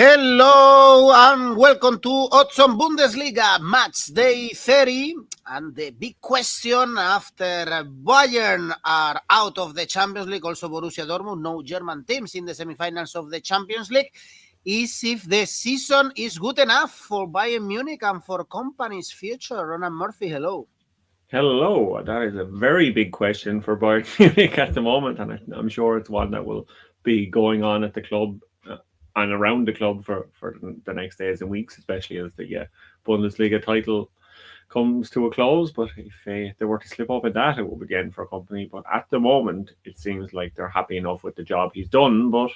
Hello and welcome to 𝐿𝐴 Bundesliga Matchday 30. And the big question after Bayern are out of the Champions League, also Borussia Dortmund, no German teams in the semifinals of the Champions League, is if the season is good enough for Bayern Munich and for company's future. Ronan Murphy, hello. Hello, that is a very big question for Bayern Munich at the moment, and I'm sure it's one that will be going on at the club and around the club for the next days and weeks, especially as the Bundesliga title comes to a close. But if they were to slip up at that, it will begin for a company. But at the moment, it seems like they're happy enough with the job he's done, but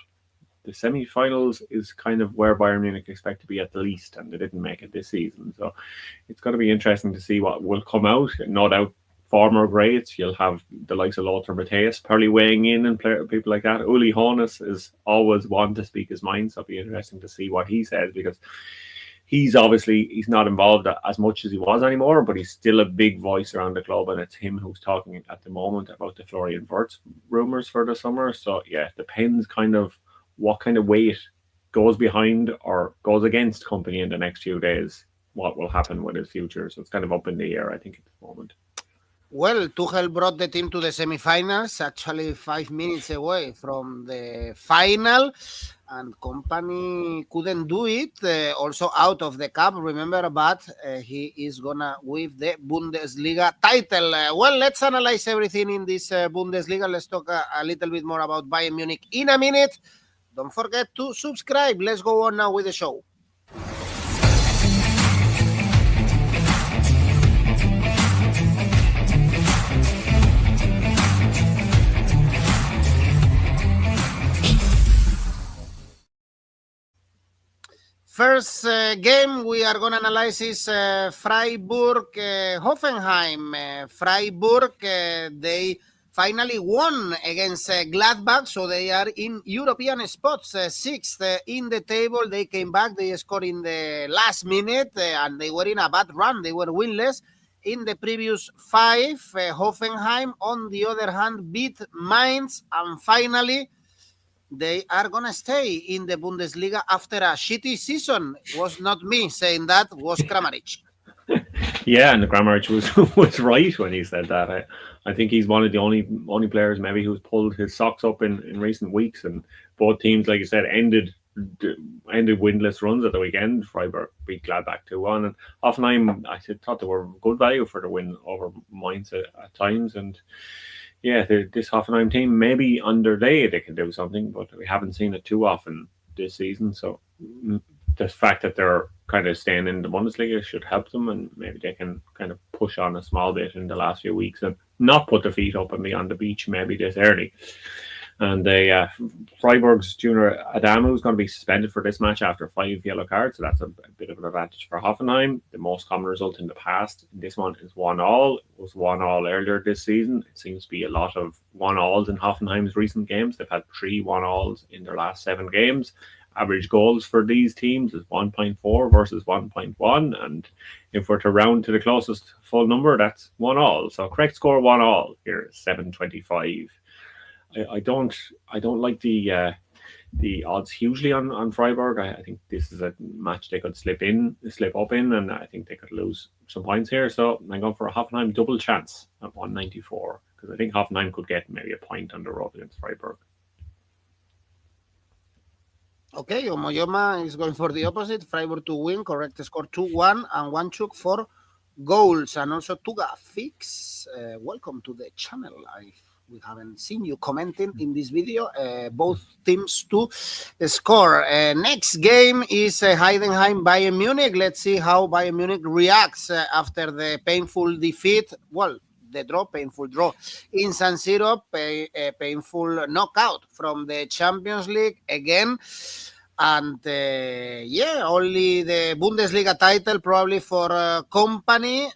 the semi-finals is kind of where Bayern Munich expect to be at the least, and they didn't make it this season. So it's going to be interesting to see what will come out. No doubt, former greats, you'll have the likes of 𝗀𝗏𝗏𝗏 probably weighing in and people like that. 𝐬𝐿𝐴𝐴𝐧𝐧𝐞𝐿 is always one to speak his mind, so it'll be interesting to see what he says, because he's not involved as much as he was anymore, but he's still a big voice around the club, and it's him who's talking at the moment about the 𝗀𝗏𝗏𝗏𝗀 rumours for the summer. So yeah, it depends kind of what kind of weight goes behind or goes against company in the next few days, what will happen with his future. So it's kind of up in the air, I think, at the moment. Well, Tuchel brought the team to the semifinals, actually 5 minutes away from the final, and company couldn't do it. Also out of the cup, remember, but he is gonna win the Bundesliga title. Well, let's analyze everything in this Bundesliga. Let's talk a little bit more about Bayern Munich in a minute. Don't forget to subscribe. Let's go on now with the show. First game we are going to analyze is Freiburg Hoffenheim. Freiburg, they finally won against Gladbach, so they are in European spots, sixth in the table. They came back, they scored in the last minute, and they were in a bad run. They were winless in the previous 5. Hoffenheim, on the other hand, beat Mainz, and finally they are going to stay in the Bundesliga after a shitty season. It was not me saying that, was 𝗀𝗏𝗏𝗏𝗏. Yeah, and 𝗀𝗏𝗏𝗏𝗏 was right when he said that. I think he's one of the only players maybe who's pulled his socks up in recent weeks, and both teams, like you said, ended winless runs at the weekend. Freiburg beat Gladbach 2-1, and Hoffenheim, I thought they were good value for the win over Mainz at times. And yeah, this Hoffenheim team, maybe under they can do something, but we haven't seen it too often this season. So the fact that they're kind of staying in the Bundesliga should help them, and maybe they can kind of push on a small bit in the last few weeks and not put their feet up and be on the beach maybe this early. And Freiburg's junior Adamu is going to be suspended for this match after 5 yellow cards, so that's a bit of an advantage for Hoffenheim. The most common result in the past in this one is 1-1. It was 1-1 earlier this season. It seems to be a lot of 1-1s in Hoffenheim's recent games. They've had 3 1-1s in their last 7 games. Average goals for these teams is 1.4 versus 1.1, and if we're to round to the closest full number, that's 1-1. So correct score 1-1 here is 7.25. I don't like the odds hugely on Freiburg. I think this is a match they could slip up in, and I think they could lose some points here. So I'm going for a Hoffenheim double chance at 194, because I think Hoffenheim could get maybe a point on the road against Freiburg. Okay, 𝐿𝐴𝐴𝐴𝐴𝐴 is going for the opposite. Freiburg to win, correct score 2-1, and 𝐿𝐴𝐴𝐴𝐴𝐴 for goals. And also 𝗀𝗏𝗏𝗏𝗏𝗏𝗏, welcome to the channel. We haven't seen you commenting in this video. Both teams to score. Next game is Heidenheim Bayern Munich. Let's see how Bayern Munich reacts after the painful defeat. Well, the painful draw in San Siro, painful knockout from the Champions League again. And only the Bundesliga title probably for company.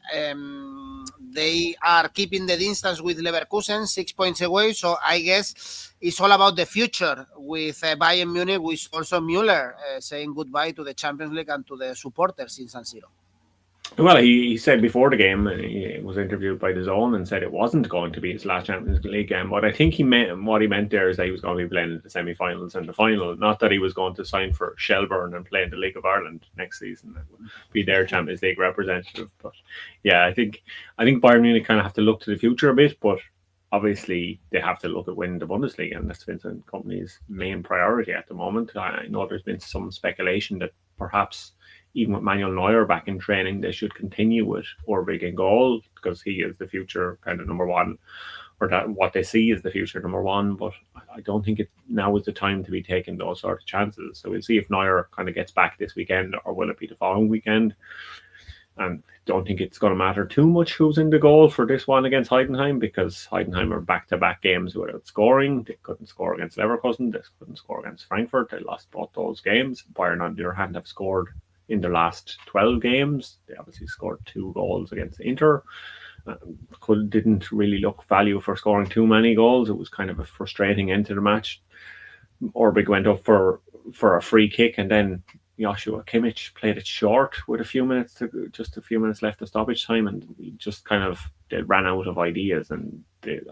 They are keeping the distance with Leverkusen, 6 points away. So I guess it's all about the future with Bayern Munich, with also Müller saying goodbye to the Champions League and to the supporters in San Siro. Well, he said before the game, he was interviewed by The Zone and said it wasn't going to be his last Champions League game. But I think what he meant there is that he was going to be playing in the semi-finals and the final, not that he was going to sign for Shelbourne and play in the League of Ireland next season. That would be their Champions League representative. But yeah, I think Bayern Munich kind of have to look to the future a bit, but obviously they have to look at winning the Bundesliga, and that's Vincent Kompany's main priority at the moment. I know there's been some speculation that perhaps even with Manuel Neuer back in training, they should continue with 𝗀𝗏𝗏𝗀 in goal because he is the future kind of number one, or that what they see is the future number one. But I don't think now is the time to be taking those sort of chances. So we'll see if Neuer kind of gets back this weekend, or will it be the following weekend. And don't think it's going to matter too much who's in the goal for this one against Heidenheim, because Heidenheim are back-to-back games without scoring. They couldn't score against Leverkusen. They couldn't score against Frankfurt. They lost both those games. Bayern, on the other hand, have scored in their last 12 games. They obviously scored 2 goals against Inter. Didn't really look value for scoring too many goals. It was kind of a frustrating end to the match. 𝗀𝗏𝗏𝗀 went up for a free kick, and then 𝐬𝐭𝐚𝐲 played it short with just a few minutes left of stoppage time, and just kind of they ran out of ideas. And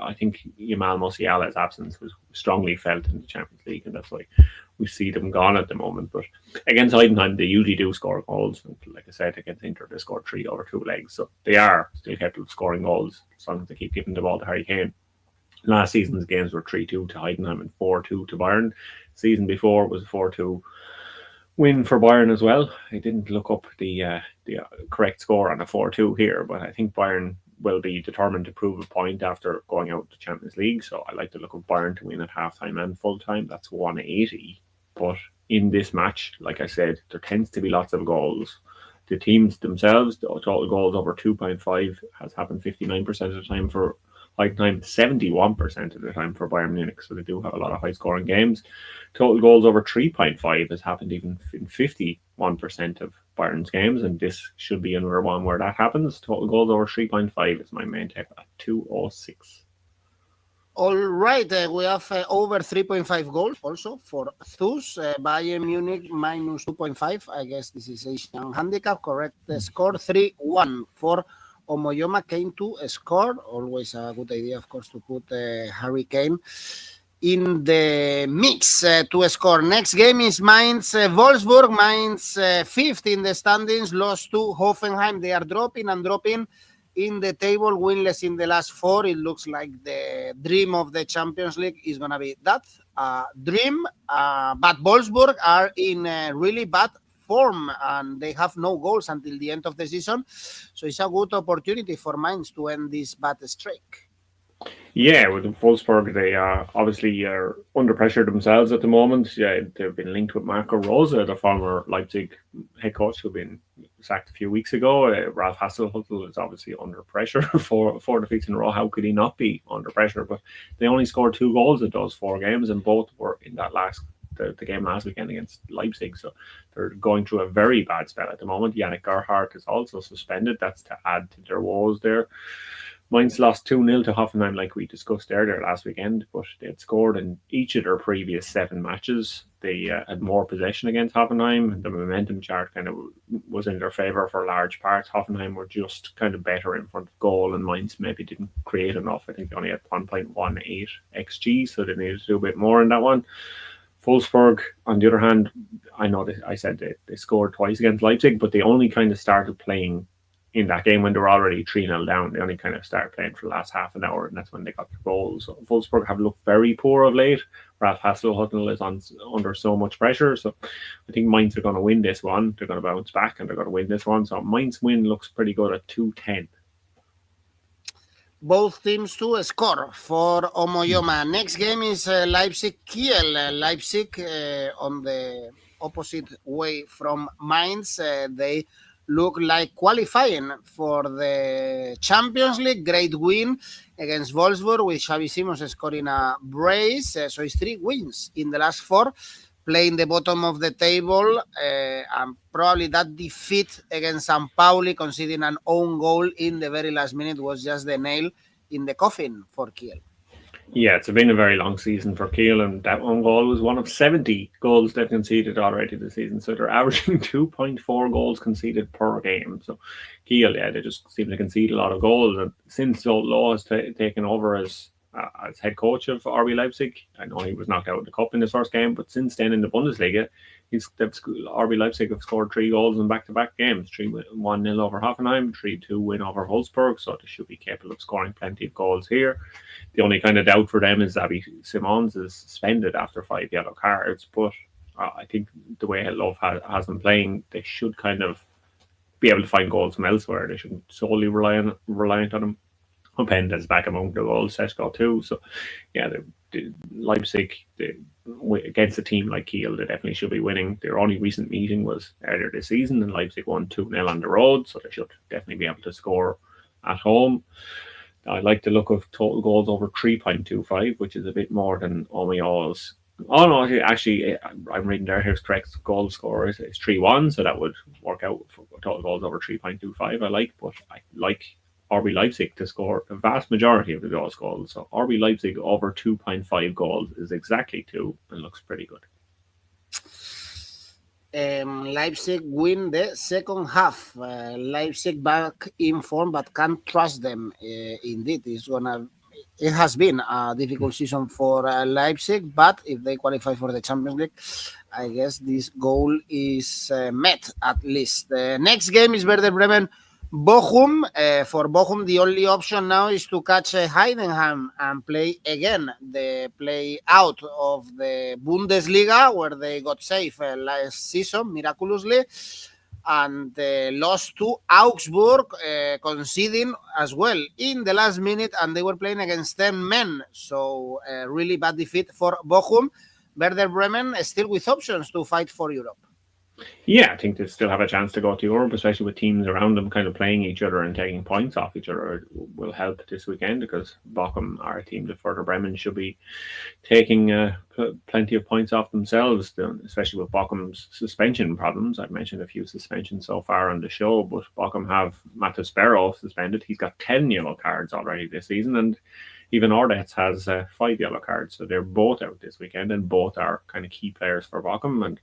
I think 𝗍𝐿 absence was strongly felt in the Champions League, and that's why we see them gone at the moment. But against Heidenheim, they usually do score goals. And like I said, against Inter, they scored 3 over 2 legs, so they are still capable of scoring goals as long as they keep giving the ball to Harry Kane. Last season's games were 3-2 to Heidenheim and 4-2 to Bayern. Season before was a 4-2 win for Bayern as well. I didn't look up the correct score on a 4-2 here, but I think Bayern will be determined to prove a point after going out to Champions League. So I like to look at Bayern to win at halftime and full time. That's 180. But in this match, like I said, there tends to be lots of goals. The teams themselves, the total goals over 2.5 has happened 59% of the time for Heidenheim, 71% of the time for Bayern Munich. So they do have a lot of high-scoring games. Total goals over 3.5 has happened even in 51% of Bayern's games, and this should be another one where that happens. Total goals over 3.5 is my main take at 206. All right, we have over 3.5 goals also for those. Bayern Munich minus 2.5. I guess this is Asian handicap. Correct score 3-1 for 𝐬𝐭𝐚𝐲. Always a good idea, of course, to put Harry Kane in the mix to score. Next game is Mainz Wolfsburg. Mainz 5th in the standings, lost to Hoffenheim. They are dropping in the table, winless in the last 4. It looks like the dream of the Champions League is going to be that dream. But Wolfsburg are in really bad form, and they have no goals until the end of the season. So it's a good opportunity for Mainz to end this bad streak. Yeah, with Wolfsburg, they obviously are under pressure themselves at the moment. Yeah, they've been linked with Marco Rose, the former Leipzig head coach who'd been sacked a few weeks ago. Ralf Hasenhüttl is obviously under pressure for 4 defeats in a row. How could he not be under pressure? But they only scored 2 goals in those 4 games, and both were in that the game last weekend against Leipzig. So they're going through a very bad spell at the moment. Yannick Gerhardt is also suspended. That's to add to their woes there. Mainz lost 2-0 to Hoffenheim, like we discussed earlier last weekend, but they had scored in each of their previous 7 matches. They had more possession against Hoffenheim. The momentum chart kind of was in their favour for large parts. Hoffenheim were just kind of better in front of goal, and Mainz maybe didn't create enough. I think they only had 1.18 XG, so they needed to do a bit more in that one. Wolfsburg, on the other hand, I know that I said they scored twice against Leipzig, but they only kind of started playing in that game when they were already 3-0 down. They only kind of started playing for the last half an hour, and that's when they got the goals. So Wolfsburg have looked very poor of late. Ralf Hasenhüttl is under so much pressure. So I think Mainz are going to win this one. They're going to bounce back, and they're going to win this one. So Mainz win looks pretty good at 210. Both teams to score for 𝐬𝐿. Next game is Leipzig Kiel. Leipzig on the opposite way from Mainz. They look like qualifying for the Champions League. Great win against Wolfsburg with Xavi Simons scoring a brace. So it's 3 wins in the last 4, playing the bottom of the table. And probably that defeat against Pauli, conceding an own goal in the very last minute, was just the nail in the coffin for Kiel. Yeah, it's been a very long season for Kiel, and that one goal was one of 70 goals they've conceded already this season. So they're averaging 2.4 goals conceded per game. So Kiel, yeah, they just seem to concede a lot of goals. And since Law has taken over as head coach of RB Leipzig, I know he was knocked out of the cup in his first game, but since then in the Bundesliga, RB Leipzig have scored 3 goals in back-to-back games: 3-1-0 over Hoffenheim, 3-2 win over Wolfsburg. So they should be capable of scoring plenty of goals here. The only kind of doubt for them is Xabi Simons is suspended after 5 yellow cards. But I think the way Love has them playing, they should kind of be able to find goals from elsewhere. They shouldn't solely reliant on him. Openda's back among the goals, 𝐿𝐴 too. So, yeah, the Leipzig against a team like Kiel, they definitely should be winning. Their only recent meeting was earlier this season, and Leipzig won 2-0 on the road, so they should definitely be able to score at home. I like the look of total goals over 3.25, which is a bit more than 𝐬𝐴𝐽's. Oh no, actually, I'm reading there. Here's correct goal score is 3-1, so that would work out for total goals over 3.25. I like, but I like RB Leipzig to score the vast majority of the goals. So RB Leipzig over 2.5 goals is exactly 2 and looks pretty good. Leipzig win the second half. Leipzig back in form, but can't trust them. Indeed, it has been a difficult season for Leipzig, but if they qualify for the Champions League, I guess this goal is met at least. The next game is Werder Bremen Bochum. For Bochum, the only option now is to catch Heidenheim and play again the play out of the Bundesliga, where they got safe last season miraculously, and lost to Augsburg, conceding as well in the last minute, and they were playing against 10 men. So really bad defeat for Bochum. Werder Bremen still with options to fight for Europe. Yeah, I think they still have a chance to go to Europe, especially with teams around them kind of playing each other and taking points off each other. It will help this weekend because Bochum are a team that Werder Bremen should be taking plenty of points off themselves, especially with Bochum's suspension problems. I've mentioned a few suspensions so far on the show, but Bochum have Mathis Berro suspended. He's got 10 yellow cards already this season, and even 𝐸𝐴𝐻 has 5 yellow cards. So they're both out this weekend, and both are kind of key players for Bochum. And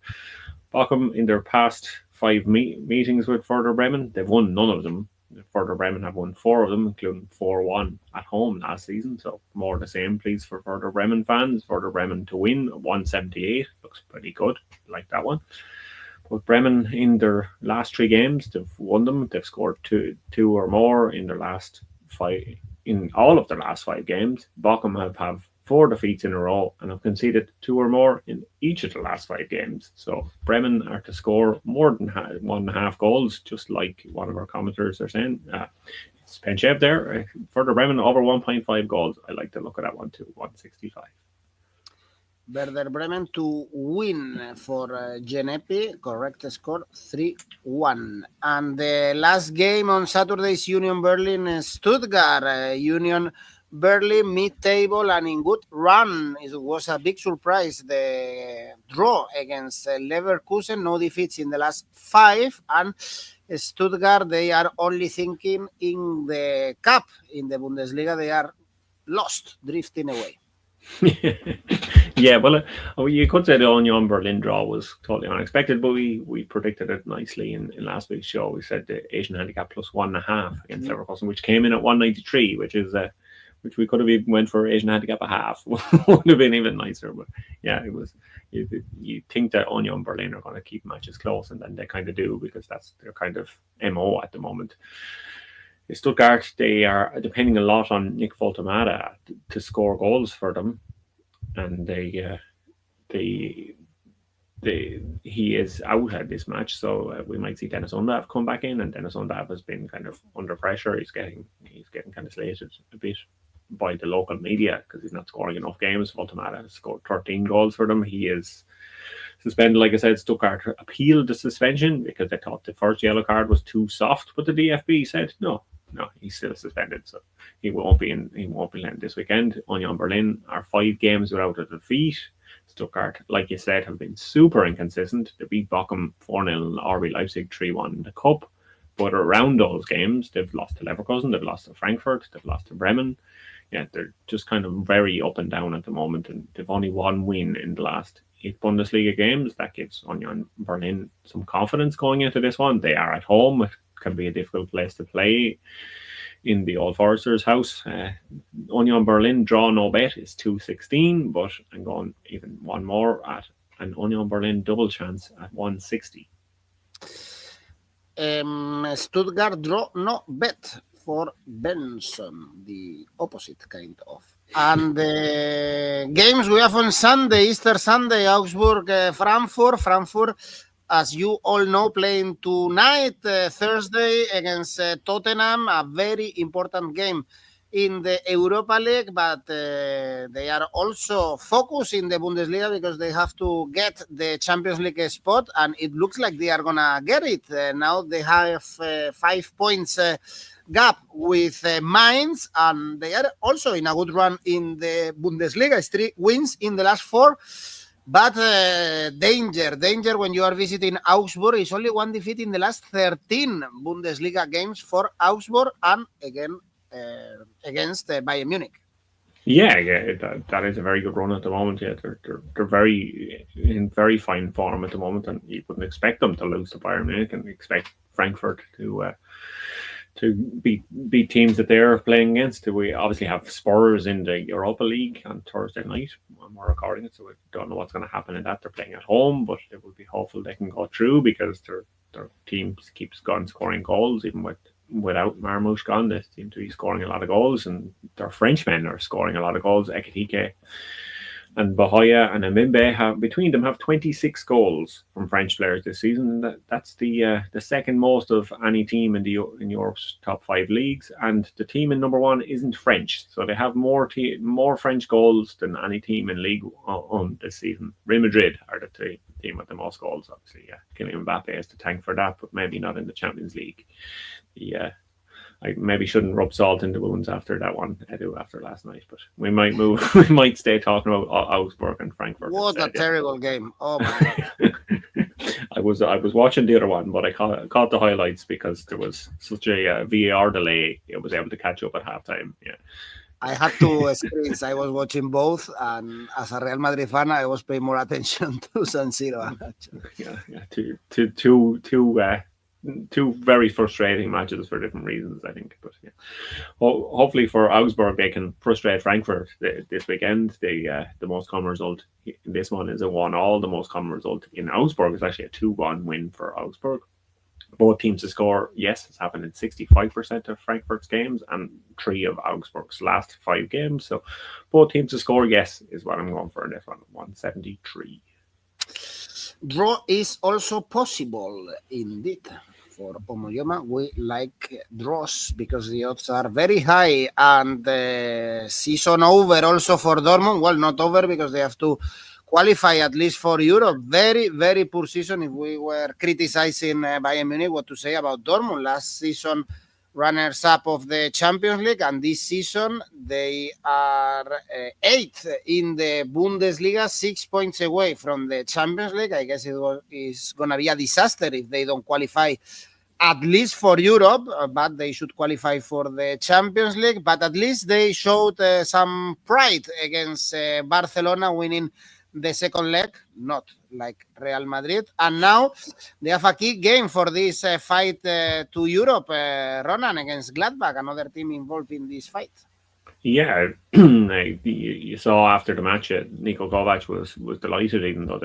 Bochum, in their past 5 meetings with Werder Bremen, they've won none of them. Werder Bremen have won 4 of them, including 4-1 at home last season. So more the same, please, for Werder Bremen fans. Werder Bremen to win 178 looks pretty good. Like that one. But Bremen, in their last 3 games, they've won them. They've scored two or more in their last 5. In all of their last 5 games, Bochum have 4 defeats in a row and have conceded 2 or more in each of the last 5 games. So Bremen are to score more than 1.5 goals, just like one of our commenters are saying. It's 𝗵𝐻𝐿 there. Werder Bremen over 1.5 goals. I like to look at that one too, 165. Werder Bremen to win for 𝗀𝗵𝐻𝐿, correct score 3-1. And the last game on Saturday is Union Berlin Stuttgart. Union Berlin mid-table and in good run. It was a big surprise, the draw against Leverkusen. No defeats in the last 5. And Stuttgart, they are only thinking in the cup. In the Bundesliga, they are lost, drifting away. Yeah, well, you could say the Union Berlin draw was totally unexpected, but we predicted it nicely in last week's show. We said the Asian handicap plus 1.5 against Leverkusen, which came in at 193, which we could have even went for Asian handicap a half. Would have been even nicer. But yeah, it was. You think that Union Berlin are going to keep matches close, and then they kind of do, because that's their kind of MO at the moment. Stuttgart, they are depending a lot on Nick Voltemada to score goals for them, and he is out at this match, so we might see Dennis Undav come back in, and Dennis Undav has been kind of under pressure. He's getting kind of slated a bit by the local media because he's not scoring enough games. Voltemada has scored 13 goals for them. He is suspended. Like I said, Stuttgart appealed the suspension because they thought the first yellow card was too soft, but the DFB said no, he's still suspended, so he won't be lent this weekend. Union Berlin are 5 games without a defeat. Stuttgart, like you said, have been super inconsistent. They beat Bochum 4-0, RB Leipzig 3-1 in the cup, but around those games they've lost to Leverkusen, they've lost to Frankfurt, they've lost to Bremen. yeah, they're just kind of very up and down at the moment, and they've only one win in the last 8 Bundesliga games. That gives Union Berlin some confidence going into this one. They are at home. It can be a difficult place to play in the Old Foresters' house. Union Berlin draw no bet is 2.16, but I'm going even one more at an Union Berlin double chance at 1.60. Stuttgart draw no bet for Benson, the opposite kind of. And the games we have on Sunday, Easter Sunday, Augsburg, Frankfurt. Frankfurt, as you all know, playing tonight, Thursday, against Tottenham, a very important game in the Europa League, but they are also focused in the Bundesliga because they have to get the Champions League spot, and it looks like they are going to get it. Now they have 5 points gap with Mainz, and they are also in a good run in the Bundesliga. It's 3 wins in the last 4. But danger when you are visiting Augsburg. Is only 1 defeat in the last 13 Bundesliga games for Augsburg, and again against Bayern Munich. Yeah, that is a very good run at the moment. Yeah, they're very in very fine form at the moment, and you wouldn't expect them to lose to Bayern Munich, and expect Frankfurt to beat teams that they're playing against. We obviously have Spurs in the Europa League on Thursday night when we're recording it, so we don't know what's going to happen in that. They're playing at home, but they will be hopeful they can go through because their team keeps scoring goals, even without Marmouche gone. They seem to be scoring a lot of goals, and their Frenchmen are scoring a lot of goals. 𝐋𝐞𝐿 and 𝐵AHoya and Mbembe have 26 goals from French players this season. That's the second most of any team in Europe's top 5 leagues, and the team in number 1 isn't French, so they have more French goals than any team in League on this season. Real Madrid are the team with the most goals, obviously. Kylian Mbappe is to thank for that, but maybe not in the Champions League. I maybe shouldn't rub salt in the wounds after that one, Edu, after last night, but we might move. We might stay talking about Augsburg and Frankfurt. What a terrible game! Oh my god! I was watching the other one, but I caught the highlights because there was such a VAR delay. I was able to catch up at halftime. Yeah, I had 2 screens. I was watching both, and as a Real Madrid fan, I was paying more attention to San Siro. Yeah, two very frustrating matches for different reasons, I think. But yeah, hopefully for Augsburg, they can frustrate Frankfurt this weekend. The most common result in this one is a 1-1. The most common result in Augsburg is actually a 2-1 win for Augsburg. Both teams to score, yes, it's happened in 65% of Frankfurt's games and 3 of Augsburg's last 5 games. So both teams to score, yes, is what I'm going for in this one. 173. Draw is also possible, indeed. For Omoyoma, we like draws because the odds are very high, and the season over also for Dortmund. Well, not over because they have to qualify at least for Europe. Very, very poor season. If we were criticizing Bayern Munich, what to say about Dortmund? Last season, runners-up of the Champions League, and this season they are 8th in the Bundesliga, 6 points away from the Champions League. I guess it's going to be a disaster if they don't qualify at least for Europe, but they should qualify for the Champions League. But at least they showed some pride against Barcelona, winning the second leg, not like Real Madrid. And now they have a key game for this fight to Europe, Ronan, against Gladbach, another team involved in this fight. Yeah, you saw after the match, 𝐿𝐿𝐴𝐵𝐿 was delighted, even though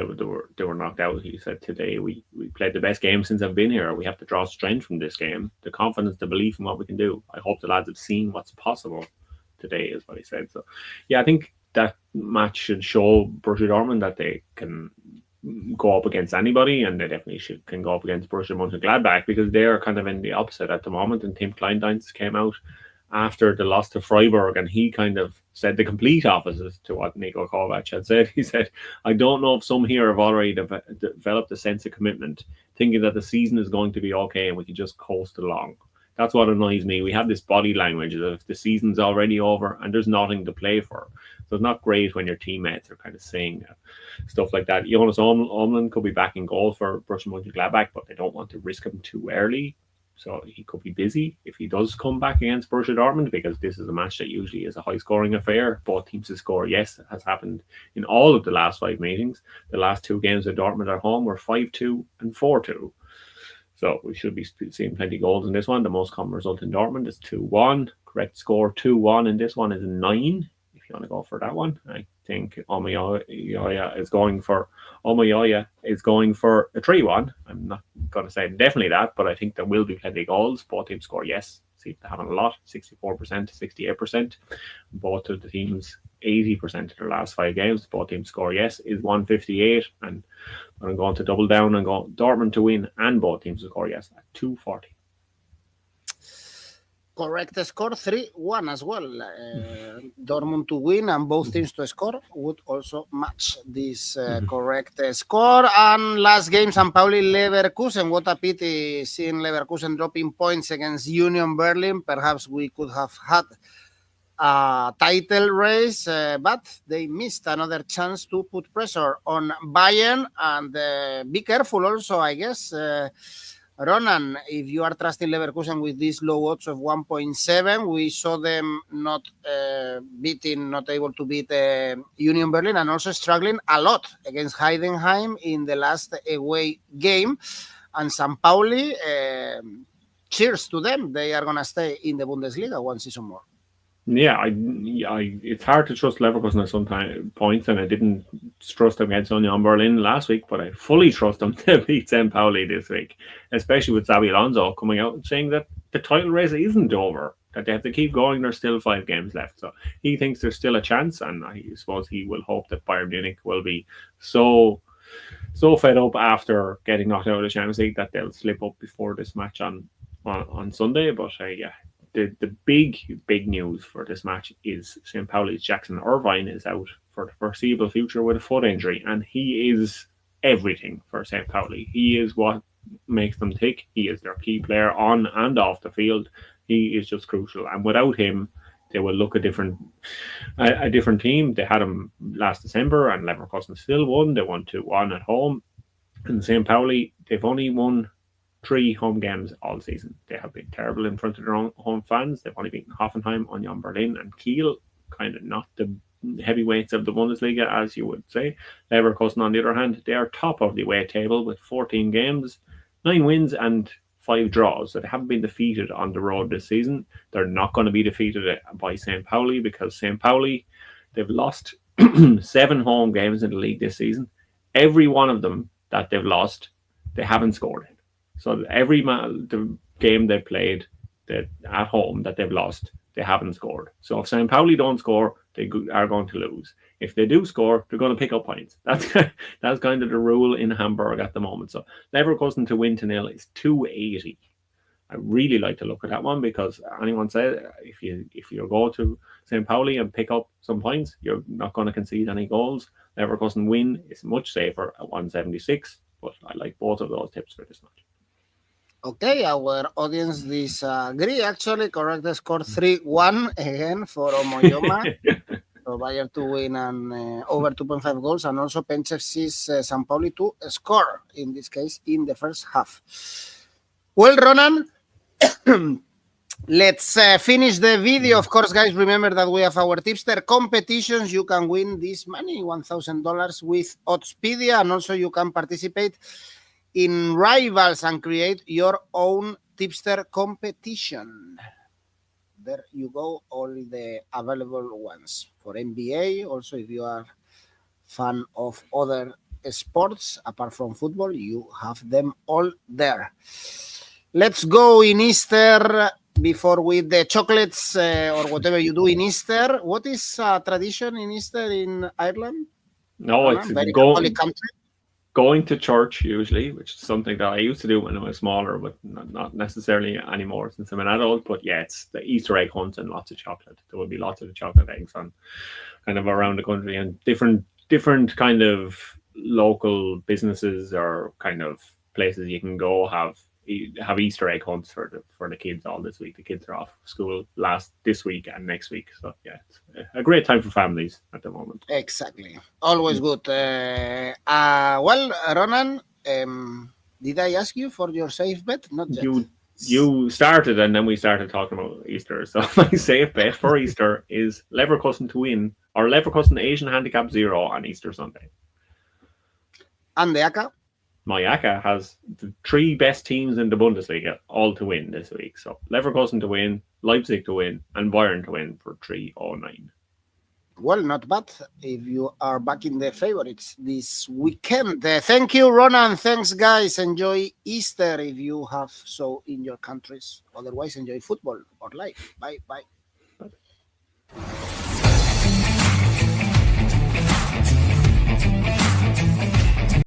they were knocked out. He said, "Today we played the best game since I've been here. We have to draw strength from this game, the confidence, the belief in what we can do. I hope the lads have seen what's possible today," is what he said. So, yeah, I think that match should show Borussia Dortmund that they can go up against anybody, and they definitely can go up against Borussia Mönchengladbach, because they're kind of in the opposite at the moment. And Tim Kleindienst came out after the loss to Freiburg, and he kind of said the complete opposite to what Niko Kovac had said. He said, "I don't know if some here have already developed a sense of commitment, thinking that the season is going to be okay and we can just coast along. That's what annoys me. We have this body language of if the season's already over and there's nothing to play for." So it's not great when your teammates are kind of saying stuff like that. Jonas Omlund could be back in goal for Borussia Mönchengladbach, but they don't want to risk him too early. So he could be busy if he does come back against Borussia Dortmund, because this is a match that usually is a high-scoring affair. Both teams to score, yes, it has happened in all of the last 5 meetings. The last 2 games of Dortmund at home were 5-2 and 4-2. So we should be seeing plenty of goals in this one. The most common result in Dortmund is 2-1. Correct score 2-1 in this one is 9. If you want to go for that one, I think 𝐬𝐭𝐚𝐲 is going for a 3-1. I'm not going to say definitely that, but I think there will be plenty of goals. Both teams score yes. Seem to have a lot, 64%, 68%. Both of the teams 80% of their last 5 games. Both teams score yes is 158, and I'm going to double down and go Dortmund to win and both teams to score yes at 240. Correct score 3-1 as well. Dortmund to win and both teams to score would also match this correct score. And last game, Pauli Leverkusen. What a pity seeing Leverkusen dropping points against Union Berlin. Perhaps we could have had a title race, but they missed another chance to put pressure on Bayern. And be careful also, I guess, Ronan, if you are trusting Leverkusen with these low odds of 1.7, we saw them not able to beat Union Berlin, and also struggling a lot against Heidenheim in the last away game. And Pauli, cheers to them. They are going to stay in the Bundesliga 1 season more. Yeah, it's hard to trust Leverkusen at some points, and I didn't trust them against Union Berlin last week, but I fully trust them to beat Pauli this week, especially with Xabi Alonso coming out and saying that the title race isn't over, that they have to keep going. There's still 5 games left, so he thinks there's still a chance, and I suppose he will hope that Bayern Munich will be so fed up after getting knocked out of the Champions League that they'll slip up before this match on Sunday. But yeah. The big news for this match is St. Pauli's Jackson Irvine is out for the foreseeable future with a foot injury, and he is everything for St. Pauli. He is what makes them tick. He is their key player on and off the field. He is just crucial, and without him, they will look a different team. They had him last December, and Leverkusen still won. They won 2-1 at home, and St. Pauli, they've only won 3 home games all season. They have been terrible in front of their own home fans. They've only beaten Hoffenheim, Union Berlin, and Kiel, kind of not the heavyweights of the Bundesliga, as you would say. Leverkusen, on the other hand, they are top of the away table with 14 games, 9 wins and 5 draws. So they haven't been defeated on the road this season. They're not going to be defeated by St. Pauli, because St. Pauli, they've lost 7 home games in the league this season. Every one of them that they've lost, they haven't scored in. So every the game they played at home that they've lost, they haven't scored. So if St. Pauli don't score, they are going to lose. If they do score, they're going to pick up points. That's kind of the rule in Hamburg at the moment. So Leverkusen to win 2-0 is 280. I really like to look at that one, because anyone said if you go to St. Pauli and pick up some points, you're not going to concede any goals. Leverkusen win is much safer at 176, but I like both of those tips for this match. Okay, our audience disagree. Actually, correct the score 3-1 again for 𝐬𝐿. So Bayern to win and over 2.5 goals, and also Penchev sees St. Pauli to score, in this case, in the first half. Well, Ronan, let's finish the video. Of course, guys, remember that we have our tipster competitions. You can win this money, $1,000 with Oddspedia, and also you can participate in Rivals and create your own tipster competition. There you go, all the available ones for NBA. Also, if you are fan of other sports apart from football, you have them all there. Let's go in Easter before with the chocolates or whatever you do in Easter. What is tradition in Easter in Ireland? No, it's very Catholic country. Going to church usually, which is something that I used to do when I was smaller, but not necessarily anymore since I'm an adult. But yeah, it's the Easter egg hunt and lots of chocolate. There will be lots of chocolate eggs on kind of around the country, and different kind of local businesses or kind of places you can go have Easter egg hunts for the kids all this week. The kids are off school this week and next week, so yeah, it's a great time for families at the moment. Exactly, always good. Well, Ronan, did I ask you for your safe bet? Not yet. You You started, and then we started talking about Easter. So my safe bet for Easter is Leverkusen to win, or Leverkusen Asian handicap 0 on Easter Sunday. And the ACCA? My ACCA has the 3 best teams in the Bundesliga all to win this week. So Leverkusen to win, Leipzig to win, and Bayern to win for 309. Well, not bad if you are backing the favorites this weekend. Thank you, Ronan. Thanks, guys. Enjoy Easter if you have so in your countries. Otherwise, enjoy football or life. Bye. Bye.